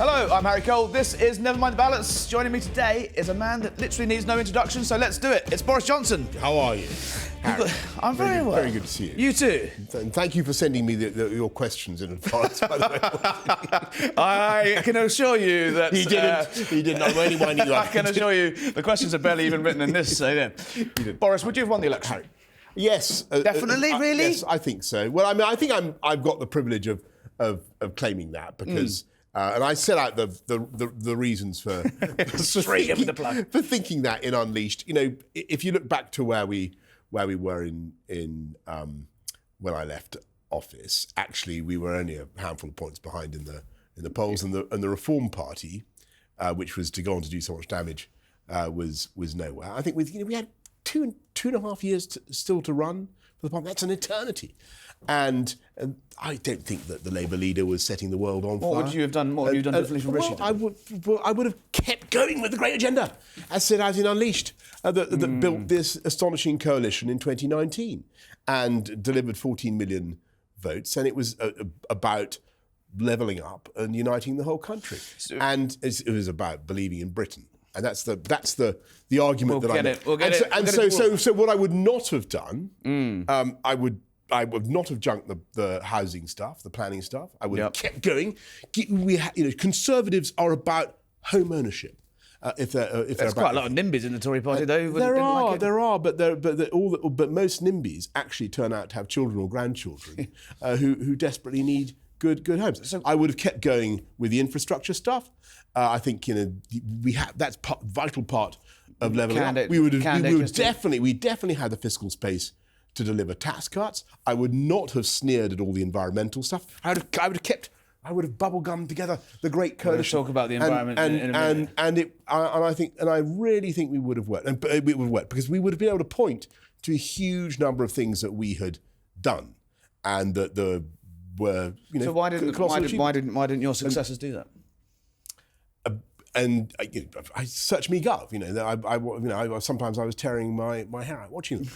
Hello, I'm Harry Cole. This is Never Mind the Balance. Joining me today is a man that literally needs no introduction, so let's do it. It's Boris Johnson. How are you, Harry? I'm very well. Very good to see you. You too. And thank you for sending me your questions in advance, by the way. I can assure you that... He didn't. I'm only winding you up. I can assure you the questions are barely even written in this, so yeah. Boris, would you have won the election? Harry. Yes. Definitely, really? Yes, I think so. Well, I mean, I think I've got the privilege of claiming that because... and I set out the reasons for for thinking that in Unleashed. You know, if you look back to where we were in when I left office, actually we were only a handful of points behind in the polls, and the Reform Party, which was to go on to do so much damage, was nowhere. I think we had two and a half years still to run for the party. That's an eternity. And I don't think that the Labour leader was setting the world on fire. What would you have done? What have you done differently from Rishi? I would have kept going with the great agenda, as set out in Unleashed, that built this astonishing coalition in 2019 and delivered 14 million votes. And it was about levelling up and uniting the whole country. And it was about believing in Britain. And that's the argument We'll get it. So what I would not have done, I would not have junked the housing stuff, the planning stuff. I would have kept going. Conservatives are about home ownership. There's quite a lot of NIMBYs in the Tory party, though. There are, but most NIMBYs actually turn out to have children or grandchildren who desperately need good homes. So I would have kept going with the infrastructure stuff. I think that's vital part of levelling up. We definitely had the fiscal space to deliver tax cuts. I would not have sneered at all the environmental stuff. I would have bubblegummed together the great coalition. We'll talk about the environment in a minute. I really think we would have worked, and it would have worked because we would have been able to point to a huge number of things that we had done, and that were So why didn't your successors do that? And I search me gov. Sometimes I was tearing my hair out watching them.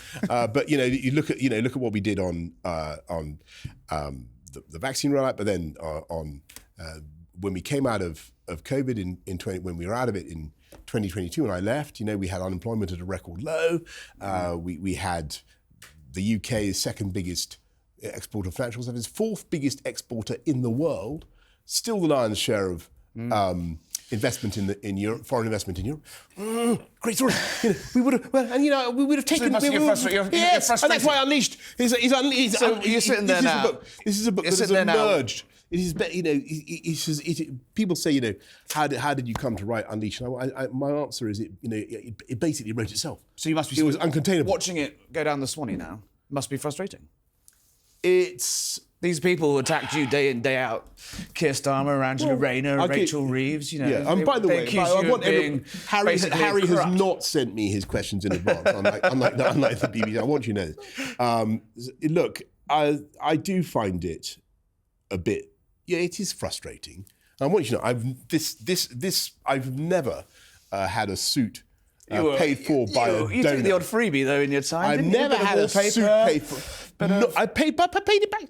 But you look at what we did on the vaccine rollout, but then on when we came out of COVID when we were out of it in 2022, and I left. We had unemployment at a record low. We had the UK's second biggest exporter of financial services, fourth biggest exporter in the world, still the lion's share of. Investment in Europe, foreign investment in Europe. Great story. We would have taken. So you're frustrated. And that's why Unleashed. You're sitting there now. This is a book that has emerged. It is. People say, how did you come to write Unleashed? My answer is, it basically wrote itself. So you must be. It was uncontainable. Watching it go down the Swanee now must be frustrating. It's. These people who attacked you day in, day out, Keir Starmer, Angela Rayner, Rachel Reeves, Yeah, and by the way, Harry has not sent me his questions in advance, unlike the BBC. I want you to know this. Look, I do find it a bit. Yeah, it is frustrating. I want you to know, I've never had a suit. Paid for by a donor. You took the odd freebie, though, in your time. I've never had a suit paid for. I paid it back.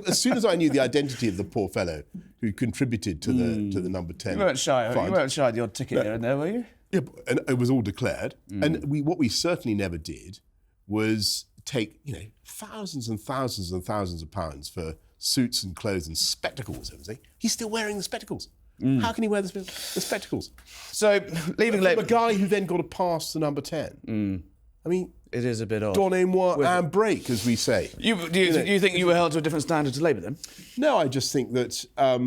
As soon as I knew the identity of the poor fellow who contributed to the number 10 You weren't shy. fund. You weren't shy of the odd ticket here and there, were you? Yeah, and it was all declared. And what we certainly never did was take thousands and thousands and thousands of pounds for suits and clothes and spectacles. Everything. He's still wearing the spectacles. How can he wear the spectacles? So, leaving Labour... A guy who then got a pass to number 10. I mean... It is a bit odd. Donnez-moi un break, as we say. Do you think you were held to a different standard to Labour, then? No, I just think that... I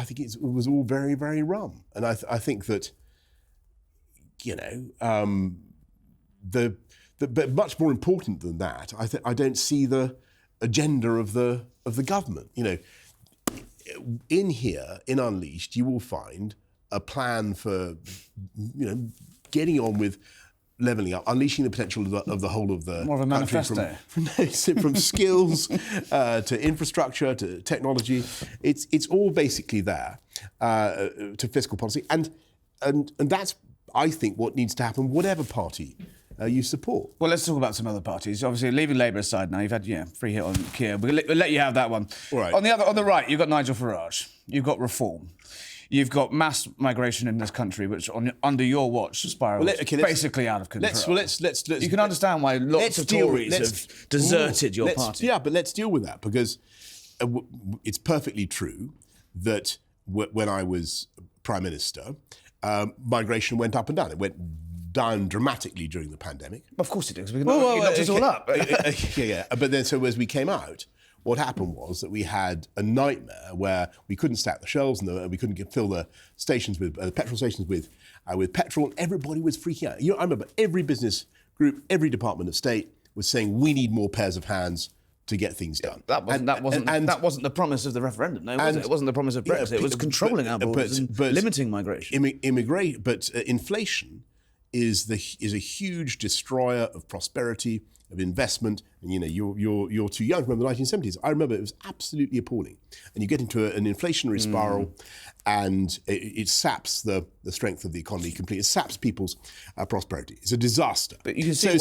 think it was all very, very rum. And I think that, but much more important than that, I don't see the agenda of the government. In here, in Unleashed, you will find a plan for, getting on with levelling up, unleashing the potential of the whole of the more of a manifesto. From skills to infrastructure to technology. It's all basically there to fiscal policy, and that's, I think, what needs to happen, whatever party you support. Well, let's talk about some other parties. Obviously, leaving Labour aside now, you've had free hit on Keir. We'll let you have that one. All right. On the right, you've got Nigel Farage. you've got reform, you've got mass migration in this country, which under your watch spirals basically out of control. Let's you can understand why lots of Tories have deserted your party. Yeah, but let's deal with that, because it's perfectly true that when I was Prime Minister, migration went up and down. It went down dramatically during the pandemic. Of course it did, because you knocked us all up. Yeah. But then, so as we came out, what happened was that we had a nightmare where we couldn't stack the shelves and we couldn't fill the stations with petrol stations with petrol, and everybody was freaking out. I remember every business group, every department of state was saying we need more pairs of hands to get things done. That wasn't the promise of the referendum, no, was it? It wasn't the promise of Brexit. It was controlling our borders and limiting migration. Inflation is a huge destroyer of prosperity, of investment. And you're too young to remember the 1970s. I remember it was absolutely appalling. And you get into an inflationary spiral, and it saps the strength of the economy completely. It saps people's prosperity. It's a disaster. But you can see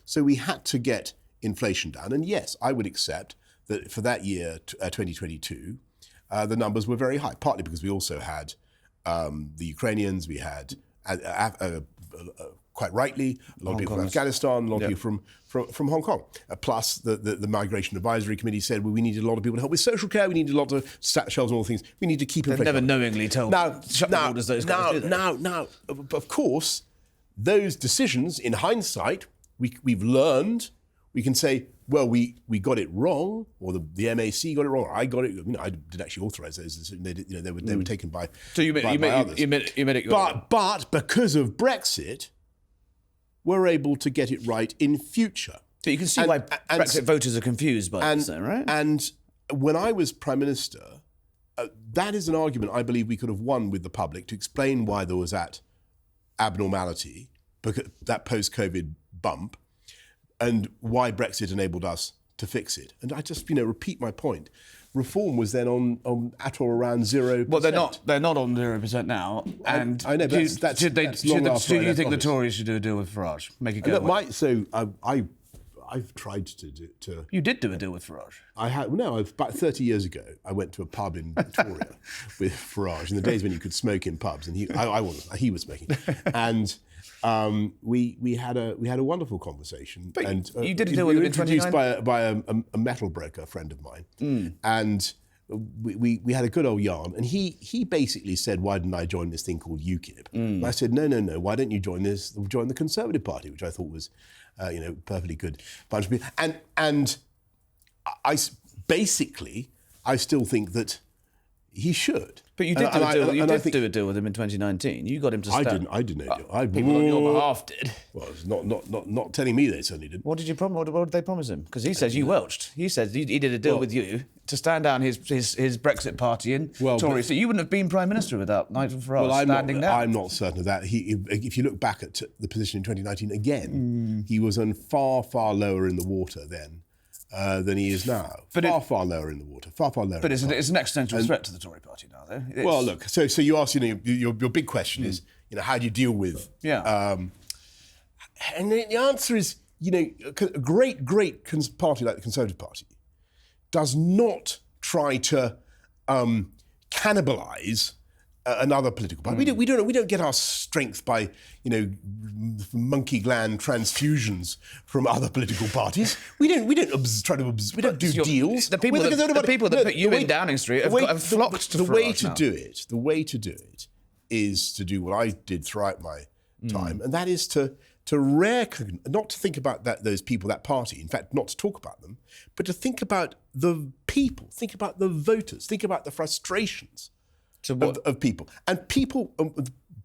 so we had to get inflation down. And yes, I would accept that for that year, 2022, the numbers were very high. Partly because we also had the Ukrainians, we had quite rightly a lot of people from Afghanistan, a lot of people from Hong Kong. Plus, the Migration Advisory Committee said, well, we needed a lot of people to help with social care. We needed a lot of stack shelves and all the things. We need to keep inflation. They've never knowingly told shut the borders those guys, do they? Now, of course, those decisions, in hindsight, we've learned. We can say, well, we got it wrong, or the MAC got it wrong, or I got it. I didn't actually authorise those. They were taken by. So you made it. But because of Brexit, we're able to get it right in future. But you can see why Brexit voters are confused by this, then, right? And when I was Prime Minister, that is an argument I believe we could have won with the public to explain why there was that abnormality, that post-COVID bump, and why Brexit enabled us to fix it. And I just, repeat my point. Reform was then on at or around 0%. Well, they're not on 0% now. And I know, but that's long after do you think the Tories should do a deal with Farage? Make it go away? I've tried to. You did do a deal with Farage. About 30 years ago, I went to a pub in Victoria with Farage in the days when you could smoke in pubs, and he was smoking, and we had a wonderful conversation. But and you did a deal with him in 2019. Introduced by a metal broker, a friend of mine, and we had a good old yarn. And he basically said, "Why didn't I join this thing called UKIP?" And I said, "No. Why don't you join the Conservative Party?" Which I thought was, perfectly good bunch of people. And I still think that he should. But you did do a deal with him in 2019. You got him to stand. I didn't do a deal. People on your behalf did. Well, it's not telling me they certainly did. What did you promise? What did they promise him? Because he says you welched. He says he did a deal with you to stand down his Brexit party in Tory. So you wouldn't have been Prime Minister without Nigel Farage standing down. I'm not certain of that. If you look back at the position in 2019 again, he was on far, far lower in the water then than he is now. Far lower in the water. Far lower. But it's an existential threat to the Tory party now, though. Well, look. So you ask, your big question is, how do you deal with? Yeah. And the answer is, a great party like the Conservative Party does not try to cannibalise another political party. We don't get our strength by monkey gland transfusions from other political parties. We don't do deals. The people that put you in Downing Street have flocked to Farage now. The way to do it is to do what I did throughout my time, and that is not to think about those people, that party. In fact, not to talk about them, but to think about the people, think about the voters, think about the frustrations of people. And people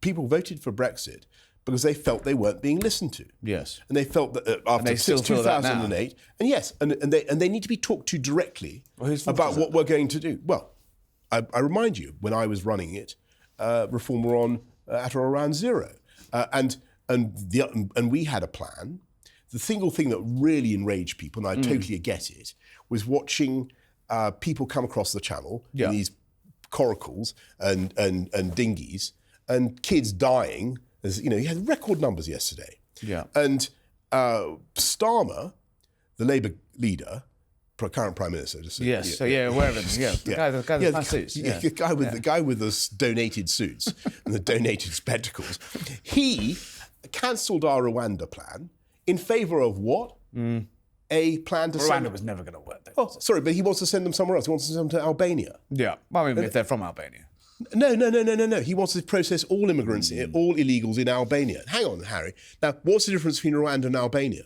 voted for Brexit because they felt they weren't being listened to. Yes. And they felt that after 2008, and yes, and they need to be talked to directly about what we're going to do. Well, I remind you, when I was running it, reform were on at or around 0, and we had a plan. The single thing that really enraged people, and I totally get it, was watching people come across the channel in these coracles and dinghies, and kids dying. He had record numbers yesterday. Yeah. And Starmer, the Labour leader, current Prime Minister. Just yes, aware of him. Yeah, the guy with the nice suits. Yeah, the guy with the donated suits and the donated spectacles. He cancelled our Rwanda plan in favour of what? A plan to Rwanda was never going to work. Oh, sorry, but he wants to send them somewhere else. He wants to send them to Albania. Yeah, well, I mean, if they're from Albania. No. He wants to process all immigrants, all illegals in Albania. Hang on, Harry. Now, what's the difference between Rwanda and Albania?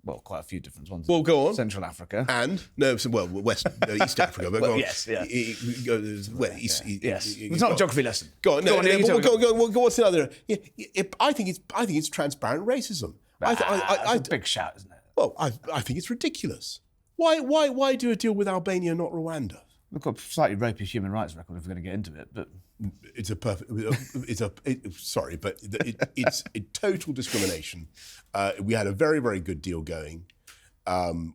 Well, quite a few different ones. Well, go on. West Africa. East Africa. But well, yes, yeah. Yes. It's not a geography lesson. Go on. Go on. What's the other? I think it's transparent racism. It's a big shout, isn't it? Well, I think it's ridiculous. Why do a deal with Albania, not Rwanda? We've got a slightly ropey human rights record if we're going to get into it, but it's a total discrimination. We had a very, very good deal going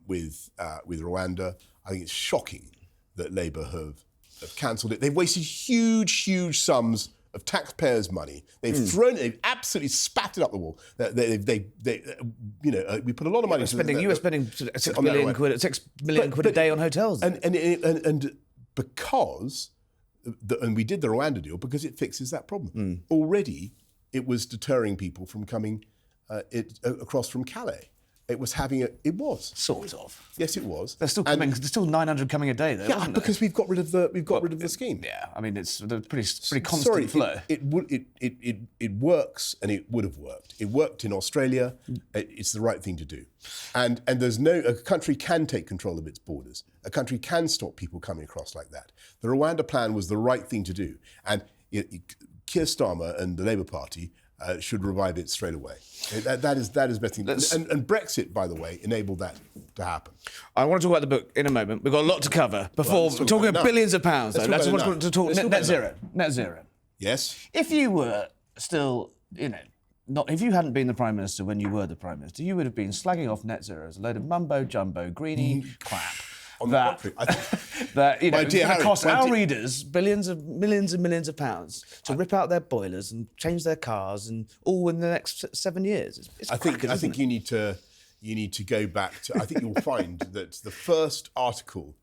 with Rwanda. I think it's shocking that Labour have cancelled it. They've wasted huge sums of taxpayers' money. They've absolutely spat it up the wall. We put a lot of money. You were spending 6 million quid a day on hotels, and because, and we did the Rwanda deal because it fixes that problem. Already, it was deterring people from coming across from Calais. It was sort of. Yes, it was. There's still coming. There's still 900 coming a day, though. Yeah, because we've got rid of the scheme. Yeah, I mean it's a pretty constant flow. It works, and it would have worked. It worked in Australia. It's the right thing to do, and a country can take control of its borders. A country can stop people coming across like that. The Rwanda plan was the right thing to do, and Keir Starmer and the Labour Party should revive it straight away. That is the best thing. And Brexit, by the way, enabled that to happen. I want to talk about the book in a moment. We've got a lot to cover before we're talking about billions of pounds. Let's talk net zero. Net zero. Yes. If you were still, if you hadn't been the Prime Minister when you were the Prime Minister, you would have been slagging off net zero as a load of mumbo jumbo, greeny crap. That cost our readers millions and millions of pounds to rip out their boilers and change their cars, and all in the next 7 years. I think you need to go back to. I think you'll find that the first article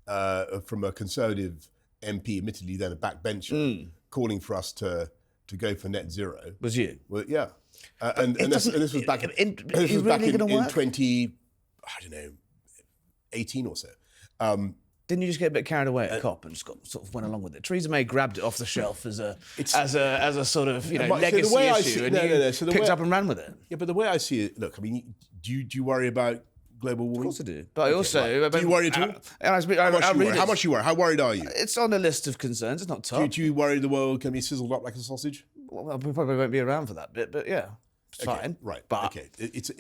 from a Conservative MP, admittedly then a backbencher, calling for us to go for net zero was you. Well, yeah, and this was back in 2018 or so. Didn't you just get a bit carried away at COP and just sort of went along with it? Theresa May grabbed it off the shelf as a sort of legacy issue, and you picked up and ran with it. Yeah, but the way I see it, look, I mean, do you worry about global warming? Of course I do. But I also... Do you worry at all? How much you worry? How worried are you? It's on a list of concerns. It's not top. Do you worry the world can be sizzled up like a sausage? Well, we probably won't be around for that bit, but yeah. It's fine. Right. But okay.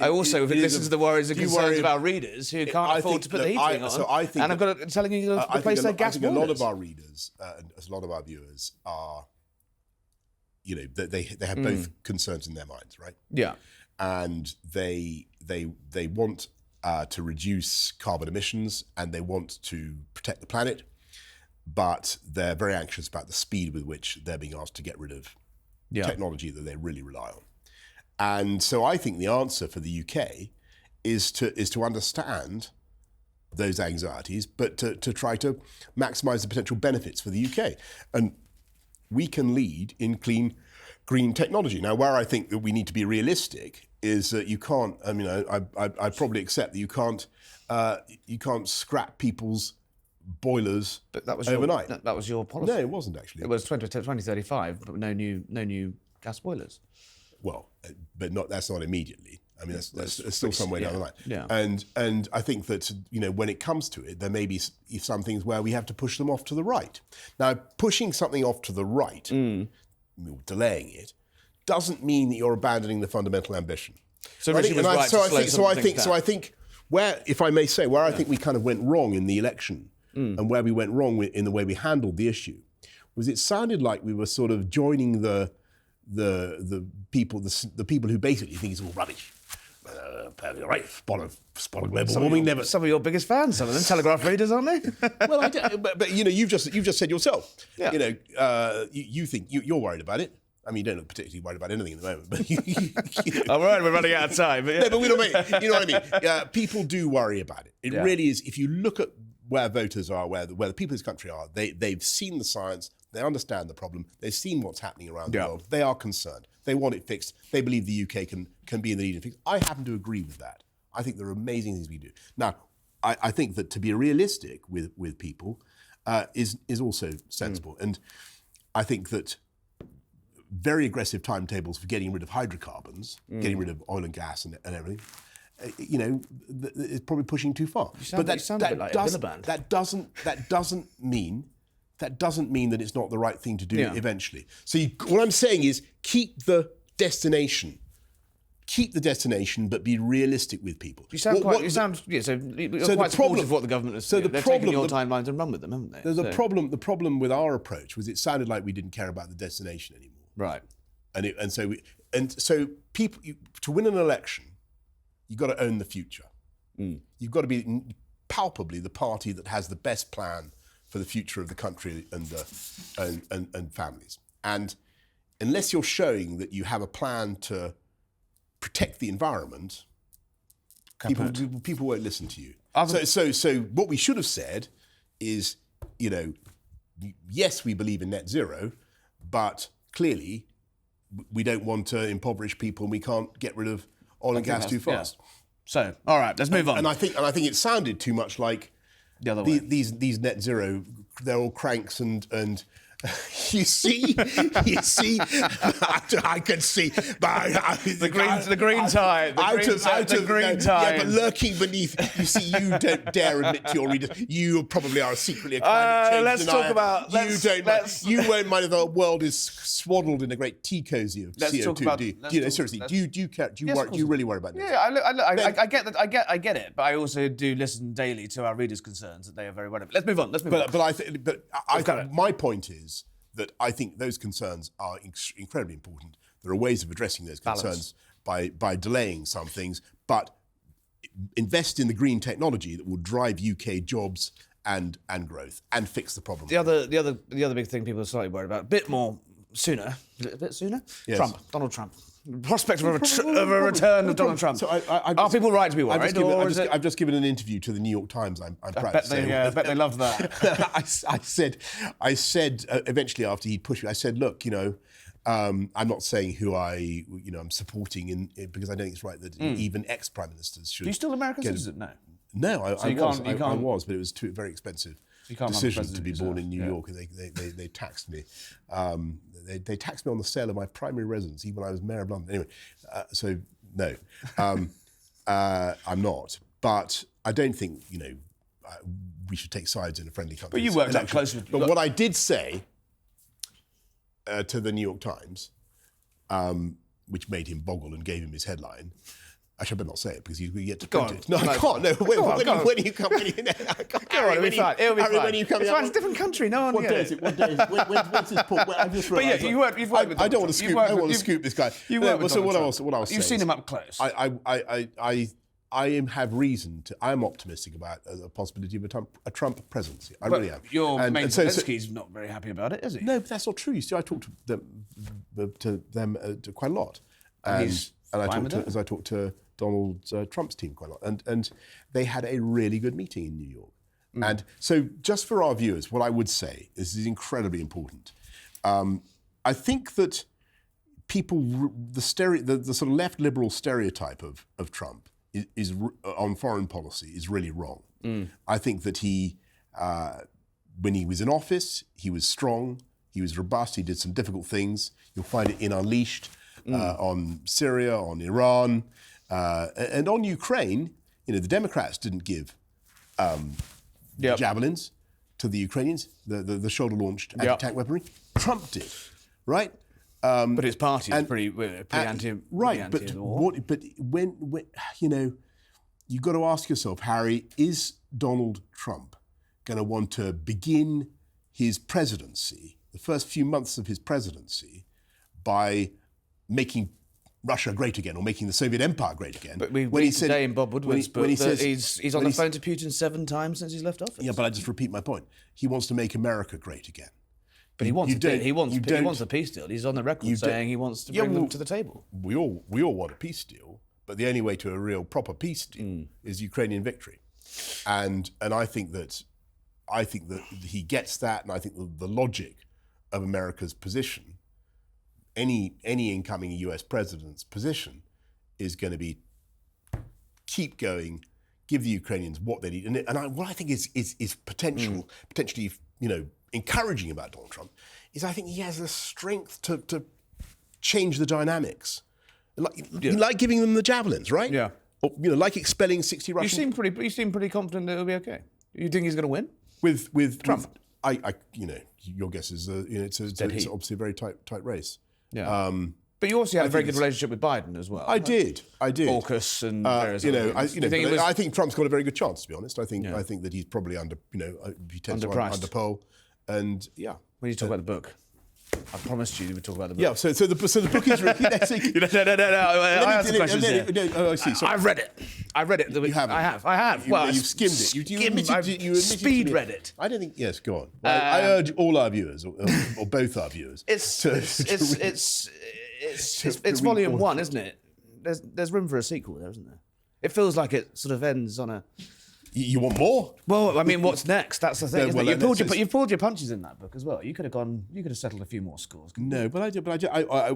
I also listen to the worries and concerns of our readers who can't afford to put the heating on. And I've got to telling you to replace their gas boilers. I think a lot of our readers, a lot of our viewers are, they have both concerns in their minds, right? Yeah. And they want to reduce carbon emissions, and they want to protect the planet, but they're very anxious about the speed with which they're being asked to get rid of technology that they really rely on. And so I think the answer for the UK is to understand those anxieties, but to try to maximise the potential benefits for the UK. And we can lead in clean, green technology. Now, where I think that we need to be realistic is that you can't, I probably accept that you can't scrap people's boilers overnight. That was your policy. No, it wasn't actually. It was 2035, but no new gas boilers. Well, but that's not immediately. I mean, that's still some way down the line. Yeah. And I think that when it comes to it, there may be some things where we have to push them off to the right. Now, pushing something off to the right, delaying it, doesn't mean that you're abandoning the fundamental ambition. So Rishi was right to slow some things down. I think where, if I may say, where I think we kind of went wrong in the election, and where we went wrong in the way we handled the issue, was it sounded like we were sort of joining the people who basically think it's all rubbish. Right, spot of global warming. Some of your biggest fans, some of them Telegraph readers, aren't they? Well, but you've just said yourself. Yeah. You think you're worried about it. I mean, you don't look particularly worried about anything at the moment. But all right, we're running out of time. But yeah. No, but we don't. You know what I mean? People do worry about it. It really is. If you look at where voters are, where the people of this country are, they've seen the science. They understand the problem. They've seen what's happening around the world. They are concerned. They want it fixed. They believe the UK can be in the lead and fix. I happen to agree with that. I think there are amazing things we do. Now, I think that to be realistic with people is also sensible. And I think that very aggressive timetables for getting rid of hydrocarbons, getting rid of oil and gas and everything, it's probably pushing too far. That doesn't mean that it's not the right thing to do eventually. So what I'm saying is keep the destination, but be realistic with people. You're quite supportive of what the government is doing. They've taken your timelines and run with them, haven't they? The problem with our approach was it sounded like we didn't care about the destination anymore. Right. And so people, to win an election, you've got to own the future. You've got to be palpably the party that has the best plan for the future of the country and families. And unless you're showing that you have a plan to protect the environment, people won't listen to you. So what we should have said is, yes, we believe in net zero, but clearly we don't want to impoverish people and we can't get rid of oil and gas too fast. Yeah. So, all right, let's move on. And I think it sounded too much like the other way. These net zero, they're all cranks and you see, I can see, but the green tie. Yeah, but lurking beneath, you see, you don't dare admit to your readers, you probably are secretly a climate change let's denier. Talk about. You won't mind if the world is swaddled in a great tea cozy of CO2. Do you care? Do you really worry about this? Yeah, I get that. I get it, but I also do listen daily to our readers' concerns that they are very worried about. Let's move on. But my point is that I think those concerns are incredibly important. There are ways of addressing those concerns by delaying some things, but invest in the green technology that will drive UK jobs and growth and fix the problem. The other big thing people are slightly worried about, a bit sooner. Yes. Donald Trump. The prospect of a return of Donald Trump. So are people right to be worried? I've just given an interview to the New York Times. I'm proud to say. I bet they loved that. I said eventually after he pushed me, I said, look, I'm not saying who I'm supporting because I don't think it's right that even ex-prime ministers should. Are you still American citizen? No. No, I was, but it was very expensive. Decision to be born in New York, and they taxed me. They taxed me on the sale of my primary residence, even when I was mayor of London. Anyway, so no, I'm not. But I don't think we should take sides in a friendly country. But you worked up close with. But what I did say to the New York Times, which made him boggle and gave him his headline. Actually, I better not say it because you get to print it. No, I can't. No, when you come in, it'll be fine. When you come it's fine. It's a different country. No one. What day is it? When's this port? I've just realised. But yeah, you've worked with. I don't want to scoop. I don't want to scoop this guy. So what else? You've seen him up close. I have reason to. I am optimistic about the possibility of a Trump presidency. I really am. Your main Zelensky's not very happy about it, is he? No, but that's not true. You see, I talked to them quite a lot, and I talked to Donald Trump's team quite a lot, and they had a really good meeting in New York. And so, just for our viewers, what I would say this is incredibly important. I think that people, the sort of left liberal stereotype of Trump is on foreign policy is really wrong. I think that he, when he was in office, he was strong, he was robust, he did some difficult things. You'll find it in Unleashed on Syria, on Iran. And on Ukraine, the Democrats didn't give javelins to the Ukrainians, the shoulder-launched anti-tank weaponry. Trump did, right? But his party is pretty anti. Right, but when you've got to ask yourself, Harry, is Donald Trump going to want to begin his presidency, the first few months of his presidency, by making Russia great again, or making the Soviet Empire great again? But we read today in Bob Woodward's book that he's on the phone to Putin 7 times since he's left office. Yeah, but I just repeat my point. He wants to make America great again. But he wants a peace deal. He's on the record saying he wants to bring them to the table. We all want a peace deal, but the only way to a real proper peace deal is Ukrainian victory. And I think that he gets that, and I think the logic of America's position, any incoming US president's position, is going to be keep going, give the Ukrainians what they need, what I think is potentially encouraging about Donald Trump is I think he has the strength to change the dynamics, like giving them the javelins, right? Yeah. Or, like expelling 60 Russian. You seem pretty confident that it'll be okay. You think he's going to win? With Trump? Your guess is it's obviously a very tight race. Yeah. But you also had a very good relationship with Biden as well. I did. AUKUS and various other things. I think Trump's got a very good chance, to be honest. I think that he's probably under poll, and When you talk about the book, I promised you would talk about the book. Yeah. So the book is really. No. I have some questions here. I see. Sorry. I've read it. You haven't. I have. Well, you've skimmed it. You speed read it. I don't think. Yes, go on. I urge all our viewers, or both our viewers, It's volume 1, isn't it? There's room for a sequel there, isn't there? It feels like it sort of ends on a. You want more? Well, I mean, what's next? That's the thing. You've pulled your punches in that book as well. You could have settled a few more scores. No, but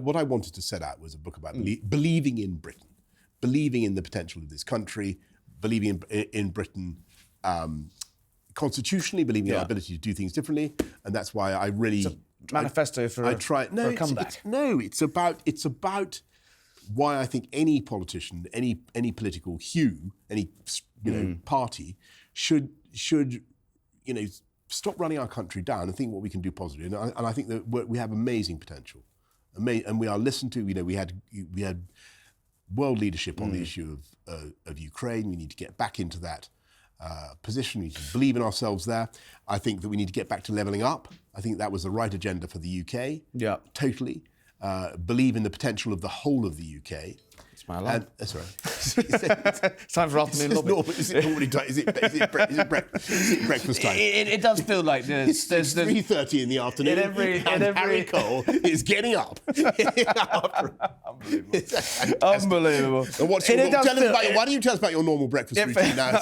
what I wanted to set out was a book about believing in Britain, believing in the potential of this country, believing in Britain constitutionally, believing in our ability to do things differently, and that's why I really. Manifesto for a comeback. It's about why I think any politician, any political hue, any party should stop running our country down and think what we can do positively. And I think that we have amazing potential, and we are listened to. We had world leadership on the issue of Ukraine. We need to get back into that position. We need to believe in ourselves there. I think that we need to get back to levelling up. I think that was the right agenda for the UK. Yeah, totally. Believe in the potential of the whole of the UK. It's my alarm. That's right. It's time for afternoon lobby. Is it normally time? Is it breakfast time? It does feel like there's 3:30 in the afternoon. Harry Cole is getting up. Unbelievable. And why don't you tell us about your normal breakfast routine now?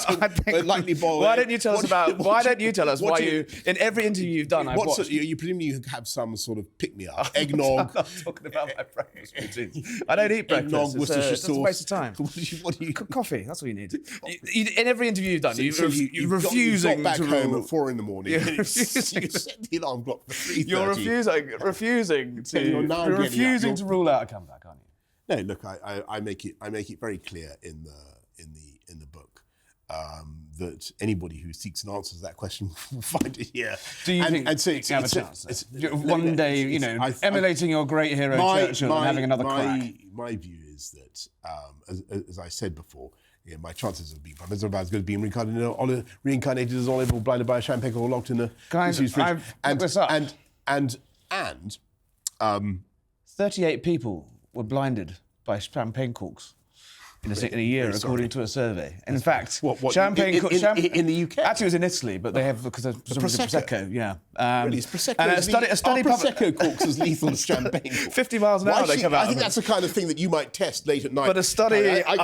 Lightly boiled. Why don't you tell us why you in every interview you've done? You presumably have some sort of pick-me-up, eggnog. I'm not talking about my breakfast routine. I don't eat breakfast. Eggnog, Worcestershire sauce. It's a waste of time. What do you? Coffee. That's what you need. In every interview you've done, you're refusing you got back to home at 4 a.m. You set the alarm clock for 3:30. You're refusing to rule out a comeback, aren't you? No, look, I make it very clear in the book that anybody who seeks an answer to that question will find it here. Do you think you have a chance? One day, emulating your great hero Churchill and having another crack. My view is that, as I said before, my chances of being Prime Minister are about as good as being reincarnated as Olive or blinded by a champagne cork or locked in a disused fridge. And 38 people were blinded by champagne corks in a year, according to a survey. And in fact, champagne in the UK? Actually, it was in Italy, but they have because of Prosecco. Yeah, really, is Prosecco. And a study Prosecco corks as lethal as champagne. 50 miles an hour they come out. I think that's the kind of thing that you might test late at night. But a study, I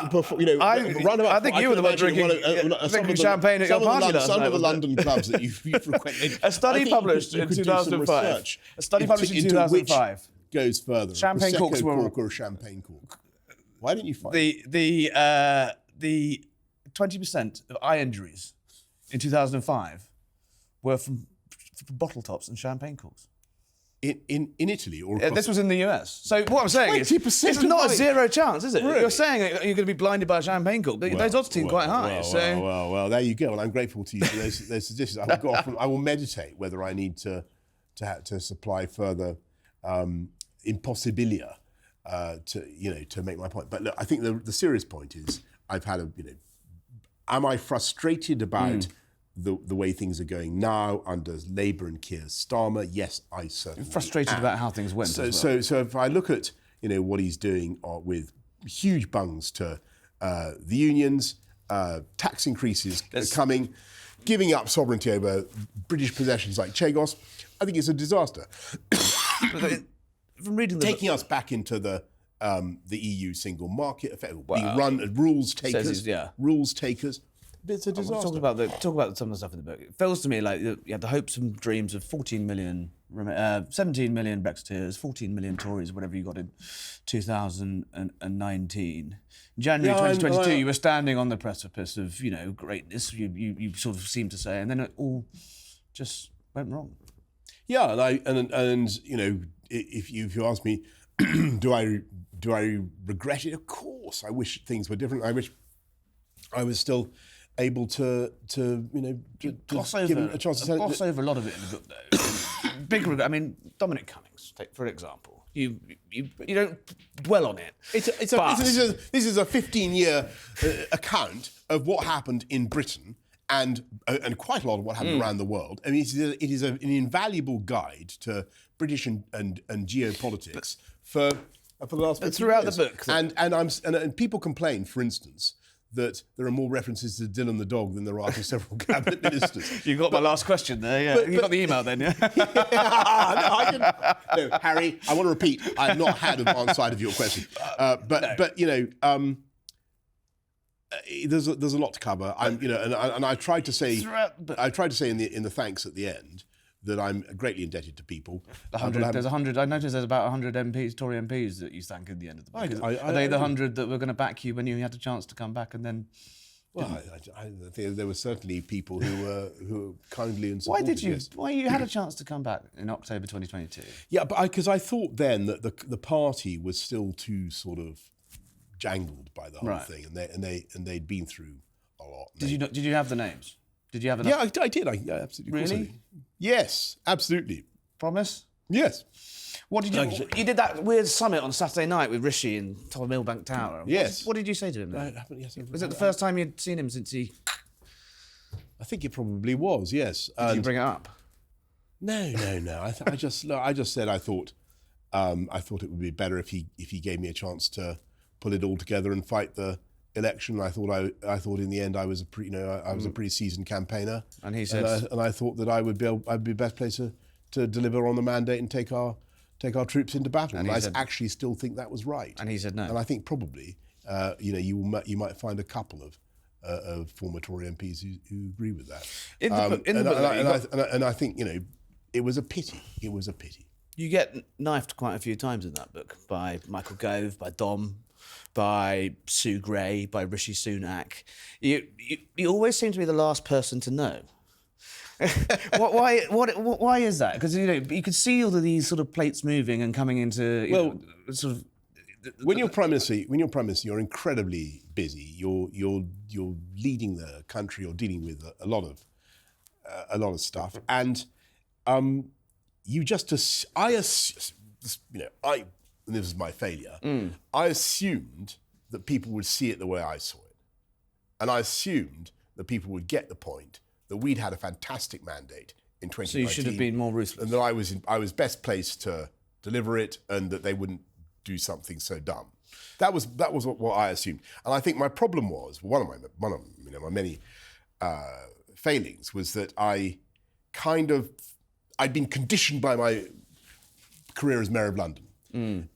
think you were the one drinking champagne at your party last night. Some of the London clubs that you frequented. A study published in 2005. A study published in 2005 goes further. Champagne corks were or a champagne cork. Why didn't you find the 20% of eye injuries in 2005 were from bottle tops and champagne corks? In Italy or this was in the US. So what I'm saying is, it's not a zero chance, is it? Really? You're saying that you're going to be blinded by a champagne cork. Those odds seem quite high. Well, there you go. Well, I'm grateful to you for those suggestions. I will meditate whether I need to supply further impossibilia. To make my point. But look, I think the serious point is am I frustrated about the way things are going now under Labour and Keir Starmer? Yes, I certainly frustrated about how things went. So if I look at what he's doing with huge bungs to the unions, tax increases coming, giving up sovereignty over British possessions like Chagos, I think it's a disaster. From reading taking us back into the EU single market, being run as rules takers. Rules takers. It's a disaster. Talk about some of the stuff in the book. It feels to me like you had the hopes and dreams of 17 million Brexiteers, 14 million Tories, whatever you got in 2019. January 2022, you were standing on the precipice of greatness. You sort of seemed to say, and then it all just went wrong. Yeah, and if you ask me, do I regret it? Of course, I wish things were different. I wish I was still able to gloss give him a chance to say gloss over a lot of it in the book, though. Big regret. I mean, Dominic Cummings, for example. You don't dwell on it. This is a 15-year account of what happened in Britain and quite a lot of what happened around the world. I mean, it is an invaluable guide to British and geopolitics for the last 15 throughout years. The book. And people complain, for instance, that there are more references to Dylan the dog than there are to several cabinet ministers. You got my last question there, yeah. You got the email then, yeah? No, Harry, I want to repeat, I've not had advance sight of your question. There's a lot to cover. I tried to say in the thanks at the end that I'm greatly indebted to people. There's 100. I noticed there's about 100 MPs, Tory MPs, that you thank at the end of the book. Are they the 100 that were going to back you when you had a chance to come back and then? Well, I think there were certainly people who were kindly and supportive. Why you had a chance to come back in October 2022? Yeah, but because I thought then that the party was still too sort of jangled by the whole thing, and they'd been through a lot. Did you have the names? Did you have enough? Yeah, I did. Yeah, absolutely. Really? Yes, absolutely. Promise? Yes. What did you? You did that weird summit on Saturday night with Rishi in Tom Millbank Tower. Yes. What did you say to him? Yes, was it the first time you'd seen him since he? I think it probably was. Yes. Did you bring it up? No. I just said I thought it would be better if he gave me a chance to pull it all together and fight the election. I thought in the end I was a pretty seasoned campaigner. And he said, and I thought that I'd be best placed to deliver on the mandate and take our troops into battle. And I actually still think that was right. And he said no. And I think probably you might find a couple of former Tory MPs who agree with that. And I think it was a pity. It was a pity. You get knifed quite a few times in that book by Michael Gove, by Dom, by Sue Gray, by Rishi Sunak. You always seem to be the last person to know. Why is that? Because you could see all of these sort of plates moving and coming into sort of. When you're prime minister, you're incredibly busy. You're leading the country. You're dealing with a lot of stuff, and you just and this was my failure, I assumed that people would see it the way I saw it. And I assumed that people would get the point that we'd had a fantastic mandate in 2019. So you should have been more ruthless. And that I was best placed to deliver it and that they wouldn't do something so dumb. That was what I assumed. And I think my problem was, one of my many failings was that I'd been conditioned by my career as Mayor of London.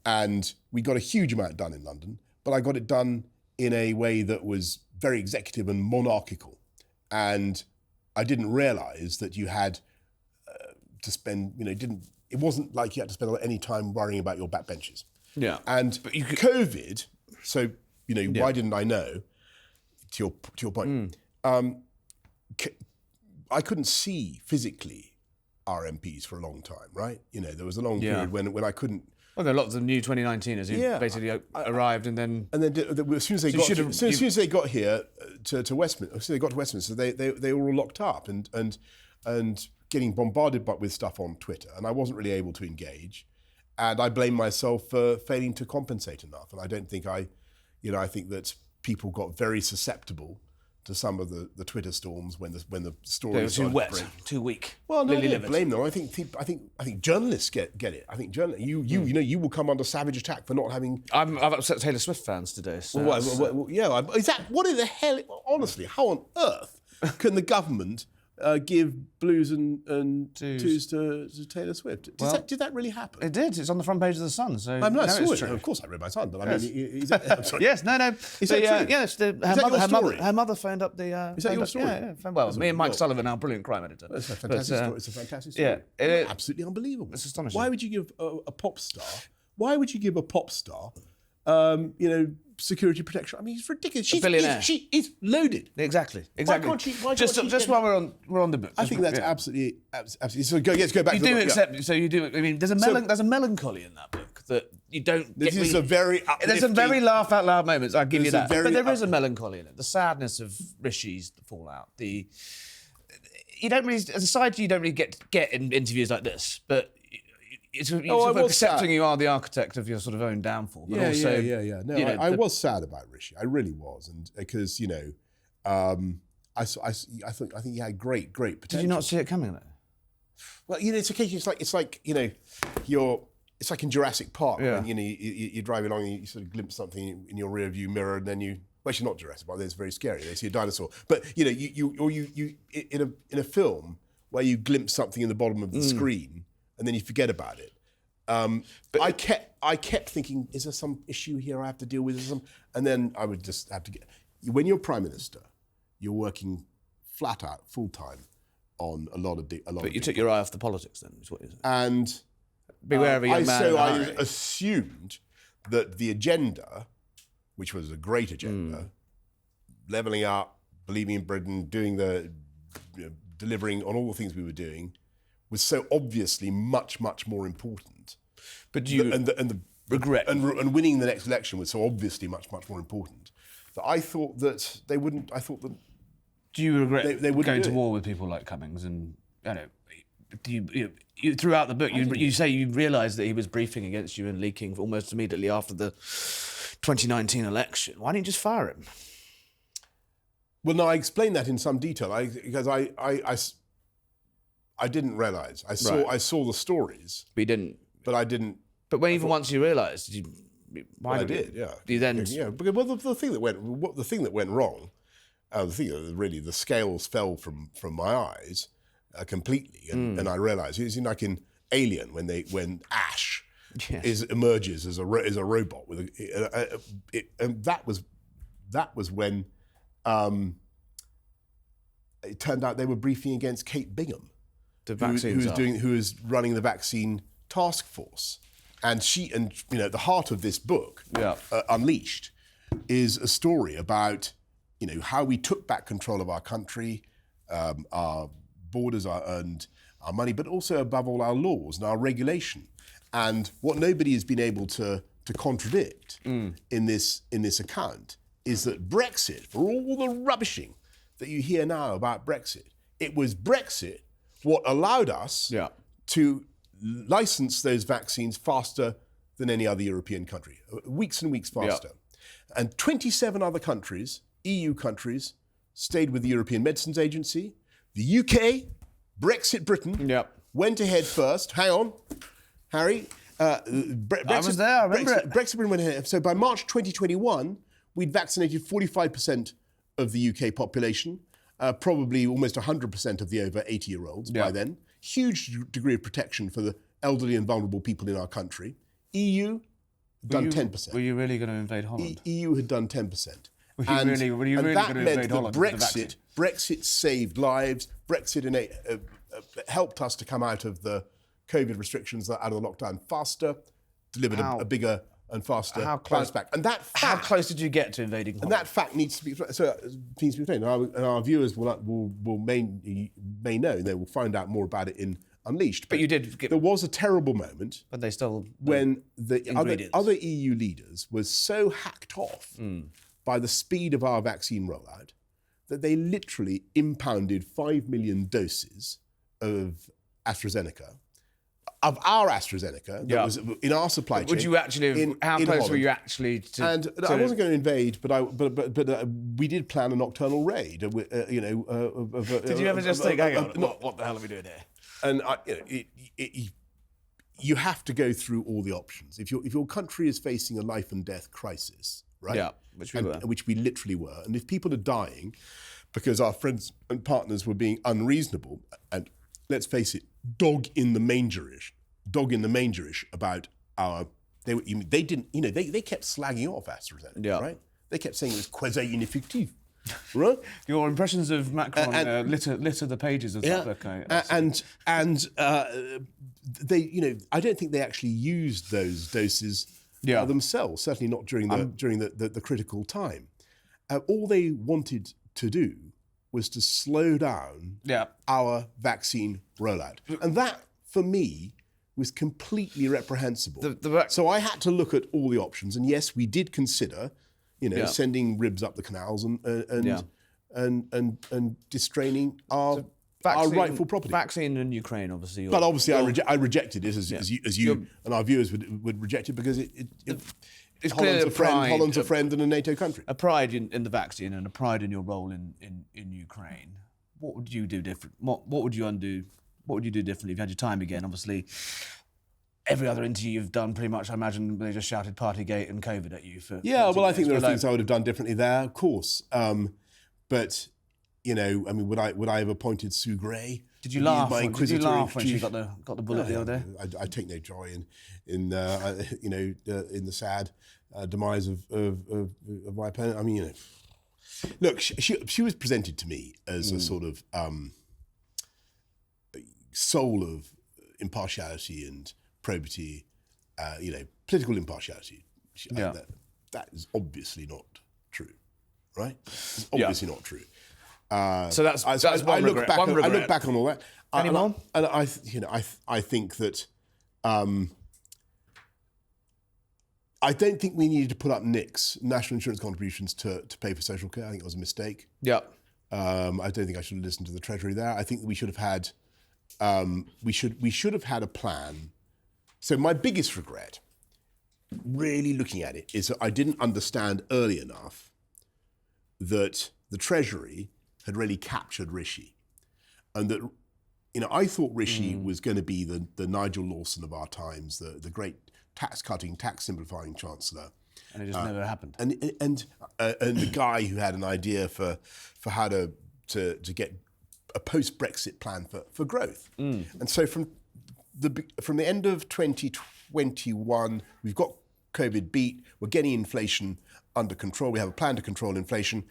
And we got a huge amount done in London, but I got it done in a way that was very executive and monarchical. And I didn't realise that you had to spend, it wasn't like you had to spend any time worrying about your backbenches. Yeah. And COVID, so, why didn't I know, to your point, I couldn't see physically our MPs for a long time, right? There was a long period when I couldn't. Well, there are lots of new 2019ers who basically arrived and then as soon as they got here to Westminster, as soon as they got to Westminster, they were all locked up and getting bombarded with stuff on Twitter, and I wasn't really able to engage, and I blame myself for failing to compensate enough, and I don't think I think that people got very susceptible to some of the Twitter storms when the stories too wet, too weak. Well, no, I don't blame them. I think journalists get it. I think you will come under savage attack for not having. I've upset Taylor Swift fans today. So is that what in the hell? Honestly, how on earth can the government give blues and twos to Taylor Swift. Did that really happen? It did. It's on the front page of the Sun. So I saw it. true. Of course, I read my Sun, but I mean, I'm sorry. Yes, no. Is that true? Yes, her mother phoned up the. Is that your story? Yeah. Well, me and Mike Sullivan, our brilliant crime editor. It's a fantastic story. It's a fantastic story. Yeah, absolutely unbelievable. It's astonishing. Why would you give a pop star? Why would you give a pop star, security protection? I mean, it's ridiculous. She's billionaire. She is loaded. Exactly. Why can't she? Just while we're on the book. I think that's absolutely. So let's go back. You to do the book. accept. So you do. I mean, there's a melancholy in that book that you don't. This is a very. There's some very laugh out loud moments. I'll give you that. But there is a melancholy in it. The sadness of Rishi's fallout. You don't really, as a side, you don't really get in interviews like this, but. It's sort of accepting you are the architect of your sort of own downfall. But also, No, I was sad about Rishi. I really was, and because I think he had great potential. Did you not see it coming though? Well, it's occasionally it's like it's like in Jurassic Park when you're driving along and you sort of glimpse something in your rear view mirror, and then well, actually not Jurassic Park. It's very scary. They see a dinosaur, but you in a film where you glimpse something in the bottom of the screen. And then you forget about it. But I kept thinking, is there some issue here I have to deal with? And then I would just have to when you're Prime Minister, you're working flat out, full time, on a lot of. But you took your eye off the politics then, is what you're saying. And beware of a young man. So I assumed that the agenda, which was a great agenda, levelling up, believing in Britain, doing delivering on all the things we were doing, was so obviously much more important. But the regret and winning the next election was so obviously much more important that I thought that they wouldn't. I thought that. Do you regret they going to war with people like Cummings? And you throughout the book, you say you realised that he was briefing against you and leaking almost immediately after the 2019 election. Why didn't you just fire him? Well, no, I explained that in some detail because I didn't realise. I saw the stories. But you didn't. But I didn't. But once you realised, I did. Yeah. You then. Yeah. Because the thing that went wrong, the scales fell from my eyes completely, and I realised it's like in Alien when Ash emerges as a robot with and that was when it turned out they were briefing against Kate Bingham. Who is running the vaccine task force, and the heart of this book, Unleashed, is a story about how we took back control of our country, our borders, and our money, but also above all our laws and our regulation. And what nobody has been able to contradict in this account is that Brexit, for all the rubbishing that you hear now about Brexit, it was Brexit what allowed us to license those vaccines faster than any other European country, weeks and weeks faster. And 27 other countries, EU countries, stayed with the European Medicines Agency. The UK, Brexit Britain, went ahead first. Hang on, Harry. Brexit, I was there, I remember it. Brexit Britain went ahead. So by March 2021, we'd vaccinated 45% of the UK population. Probably almost 100% of the over 80-year-olds by then. Huge degree of protection for the elderly and vulnerable people in our country. EU done 10%. Were you really going to invade Holland? EU had done 10%. Were you really going to invade Holland? Brexit saved lives. Brexit helped us to come out of the COVID restrictions, out of the lockdown faster, delivered a bigger and faster bounce back. And that fact, how close did you get to invading Holland? And that fact needs to be explained. And our viewers may know, and they will find out more about it in Unleashed. But you did. There was a terrible moment. But they still. When the other EU leaders were so hacked off by the speed of our vaccine rollout that they literally impounded 5 million doses of AstraZeneca. Of our AstraZeneca that was in our supply chain. Would you actually? How close Holland. were you actually to? And I wasn't going to invade, but we did plan a nocturnal raid. Did you ever just think, hang on, what the hell are we doing here? And you have to go through all the options. If your country is facing a life and death crisis, right? Yeah, which we were. Which we literally were. And if people are dying, because our friends and partners were being unreasonable and, let's face it, dog in the manger-ish about our. They kept slagging off AstraZeneca, right? They kept saying it was quasi-ineffective, right? Your impressions of Macron litter the pages of that book. They, I don't think they actually used those doses themselves. Certainly not during the critical time. All they wanted to do was to slow down our vaccine rollout, and that, for me, was completely reprehensible. So I had to look at all the options, and yes, we did consider, sending ribs up the canals and distraining our rightful property. Vaccine in Ukraine, obviously. But obviously, I rejected it, as you and our viewers would reject it, because it's Holland's a friend. Holland's a friend and a NATO country. A pride in the vaccine and a pride in your role in Ukraine. What would you do different? What would you undo? What would you do differently if you had your time again? Obviously, every other interview you've done, pretty much, I imagine they just shouted Partygate and COVID at you for. Yeah, well, I think there are things I would have done differently there, of course. But would I have appointed Sue Gray? Did you laugh? Did you laugh when she got the bullet the other day? I take no joy in the sad demise of my opponent. Look, she was presented to me as a sort of soul of impartiality and probity, political impartiality. That is obviously not true, right? It's obviously not true. So that's one regret. I look back on all that. Any more? And I think that I don't think we needed to put up NICs, national insurance contributions, to pay for social care. I think it was a mistake. Yeah. I don't think I should have listened to the Treasury there. I think that we should have had we should have had a plan. So my biggest regret, really looking at it, is that I didn't understand early enough that the Treasury had really captured Rishi, and that I thought Rishi was going to be the Nigel Lawson of our times, the great tax-cutting, tax-simplifying chancellor. And it just never happened. And the guy who had an idea for how to get a post-Brexit plan for growth. And so from the end of 2021, we've got COVID beat. We're getting inflation under control. We have a plan to control inflation.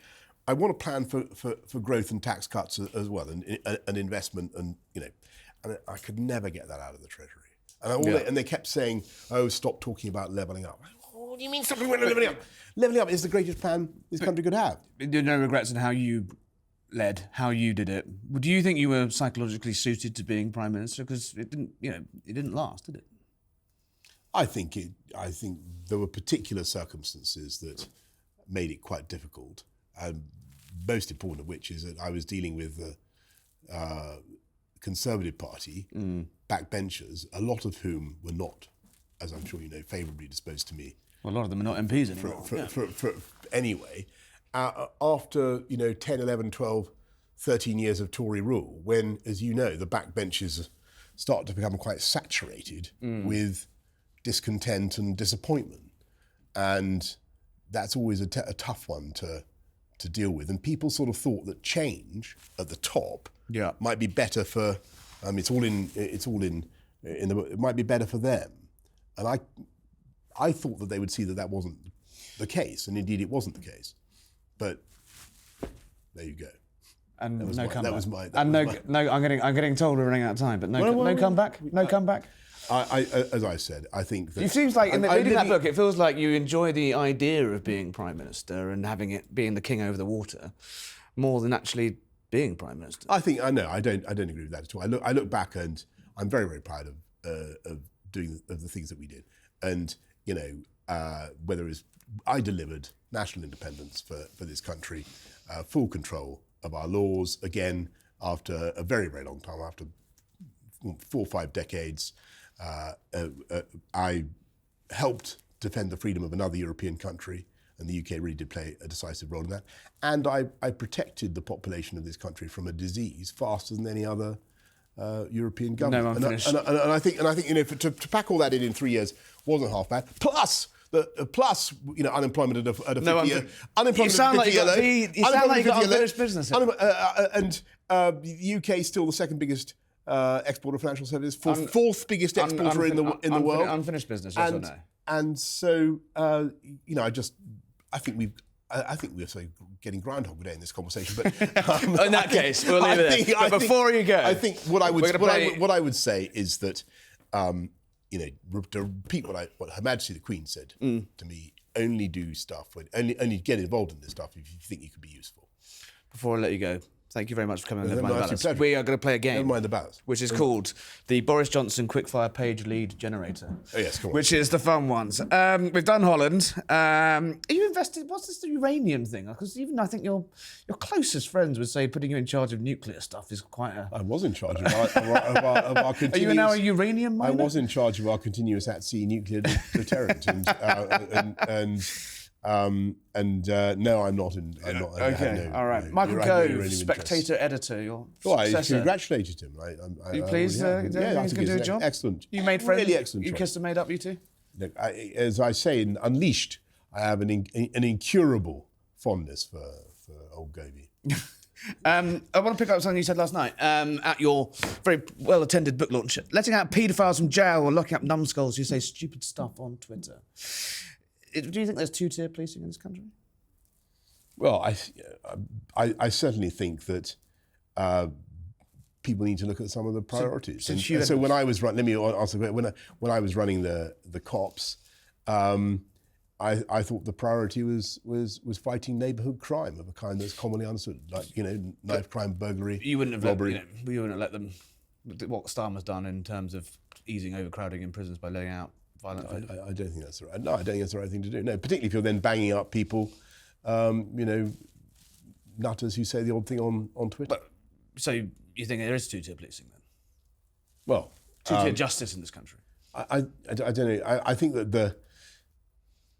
I want a plan for growth and tax cuts as well, and investment, and I could never get that out of the Treasury. And they kept saying, "Oh, stop talking about levelling up." What do you mean something about levelling up? Levelling up is the greatest plan this country could have. There are no regrets in how you led, how you did it. Do you think you were psychologically suited to being Prime Minister? Because it didn't last, did it? I think there were particular circumstances that made it quite difficult, and most important of which is that I was dealing with the Conservative Party backbenchers, a lot of whom were not, as I'm sure you know, favourably disposed to me. Well, a lot of them are not MPs anymore. Anyway, after 10, 11, 12, 13 years of Tory rule, when, as you know, the backbenches start to become quite saturated with discontent and disappointment, and that's always a tough one to deal with. And people sort of thought that change at the top might be better for. It might be better for them, and I thought that they would see that wasn't the case, and indeed it wasn't the case. But there you go. And no comeback. I'm getting told we're running out of time, but no comeback. No comeback. As I said, I think that it seems like in reading that book, it feels like you enjoy the idea of being Prime Minister and having it being the king over the water more than actually being Prime Minister. I don't agree with that at all. I look back and I'm very, very proud of the things that we did, and whether it's I delivered national independence for this country, full control of our laws again after a very, very long time, after 4 or 5 decades. I helped defend the freedom of another European country, and the UK really did play a decisive role in that. And I protected the population of this country from a disease faster than any other European government. No, and I think to pack all that in 3 years wasn't half bad. Plus plus unemployment at a 50-year unemployment. You sound like you got unemployment unfinished business. And the UK is still the second biggest exporter of financial services, fourth biggest exporter in the world. Unfinished business, yes or no? And so I think we're sort of getting Groundhog Day in this conversation. But in that case, we'll leave it there. But before you go, I think what I would say is that to repeat what Her Majesty the Queen said to me: only do stuff only get involved in this stuff if you think you could be useful. Before I let you go, thank you very much for coming on Never Mind the Ballots. We are going to play a game. Never Mind the Ballots. Which is called the Boris Johnson Quickfire Page Lead Generator. Oh, yes, come on. Which is the fun ones. We've done Holland. Are you invested? What's this uranium thing? Because even I think your closest friends would say putting you in charge of nuclear stuff is quite a... I was in charge of our continuous... Are you now a uranium miner? I was in charge of our continuous at-sea nuclear deterrent. No, I'm not. Okay, all right. Michael Gove, Spectator editor, your successor. I congratulated him. Are you pleased? I think he's going to do a job? Excellent. You made friends? Really excellent You job. kissed and made up, you two? Look, as I say, in Unleashed, I have an incurable fondness for old Govey. I want to pick up something you said last night at your very well-attended book launch. Letting out paedophiles from jail or locking up numbskulls who say stupid stuff on Twitter. Do you think there's two-tier policing in this country? Well, I certainly think that people need to look at some of the priorities. So when I was let me answer when I was running the cops, I thought the priority was fighting neighbourhood crime of a kind that's commonly understood, like knife crime, burglary, robbery. You wouldn't have let them. What Starmer's done in terms of easing overcrowding in prisons by laying out. I don't think that's the right. No, I don't think that's the right thing to do. No, particularly if you're then banging up people, nutters who say the odd thing on Twitter. So you think there is two-tier policing then? Well, two-tier justice in this country. I don't know. I think that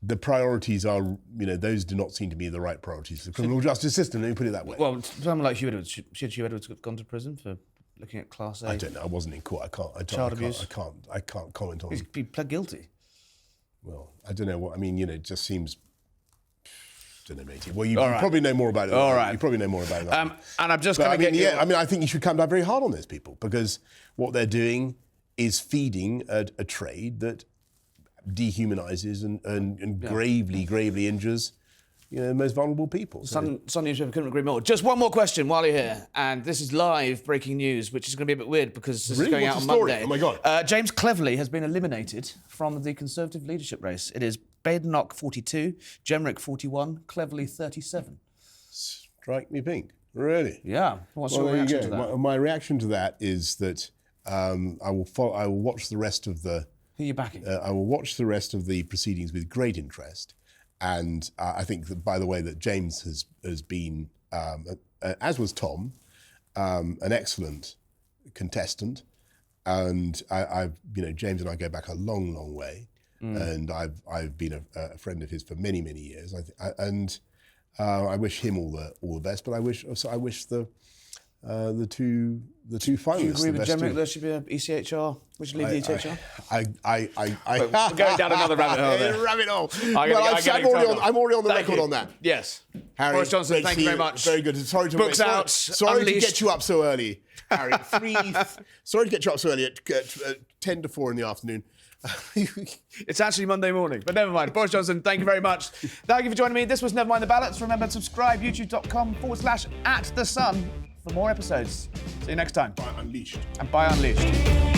the priorities are, those do not seem to be the right priorities. The criminal justice system. Let me put it that way. Well, someone like Hugh Edwards, should Hugh Edwards have gone to prison for looking at Class A? I don't know. I wasn't in court. Child abuse. I can't comment on. He pled guilty. Well, I don't know what. I mean, it just seems. I don't know, matey. Well, you probably know more about it. All right. You probably know more about it. And I'm just going to get. I think you should come down very hard on those people because what they're doing is feeding a trade that dehumanises and gravely injures the most vulnerable people. Son newspaper couldn't agree more. Just one more question while you're here, and this is live breaking news, which is going to be a bit weird because this is going out on Monday. Oh my God! James Cleverly has been eliminated from the Conservative leadership race. It is Badenoch 42, Jemrick 41, Cleverly 37. Strike me pink. Really? Yeah. What's your reaction to that? My reaction to that is that I will watch the rest of the. Who are you backing? I will watch the rest of the proceedings with great interest. And I think that, by the way, that James has been, as was Tom, an excellent contestant. And James and I go back a long, long way. And I've been a friend of his for many, many years. I wish him all the best. But I wish the two finalists. Do you agree with Jemrick there should be an ECHR? We should leave the ECHR? We're going down another rabbit hole there. Rabbit hole. I'm already on the record on that. Yes. Harry, Boris Johnson, thank you very much. Very good. Sorry to get you up so early, Harry. Sorry to get you up so early at 10 to 4 in the afternoon. It's actually Monday morning, but never mind. Boris Johnson, thank you very much. Thank you for joining me. This was Never Mind the Ballots. Remember to subscribe, youtube.com/@thesun for more episodes. See you next time. By Unleashed. And by Unleashed.